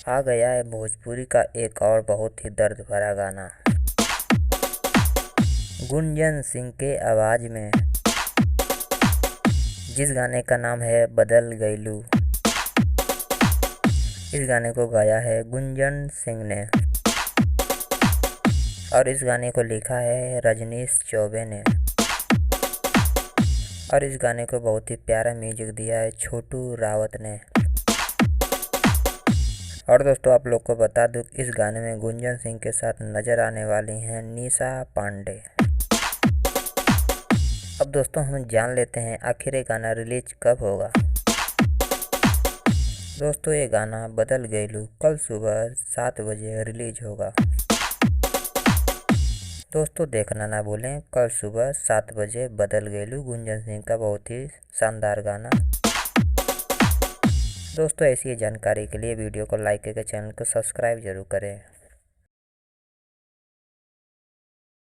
आ गया है भोजपुरी का एक और बहुत ही दर्द भरा गाना। गुंजन सिंह के आवाज में, जिस गाने का नाम है बदल गईलू। इस गाने को गाया है गुंजन सिंह ने और इस गाने को लिखा है रजनीश चौबे ने और इस गाने को बहुत ही प्यारा म्यूजिक दिया है छोटू रावत ने। और दोस्तों आप लोग को बता दूं इस गाने में गुंजन सिंह के साथ नजर आने वाली हैं निशा पांडे। अब दोस्तों हम जान लेते हैं आखिर ये गाना रिलीज कब होगा। दोस्तों ये गाना बदल गईलू कल सुबह 7 बजे रिलीज होगा। दोस्तों देखना ना भूलें, कल सुबह 7 बजे बदल गईलू गुंजन सिंह का बहुत ही शानदार गाना। दोस्तों ऐसी जानकारी के लिए वीडियो को लाइक करके चैनल को सब्सक्राइब जरूर करें।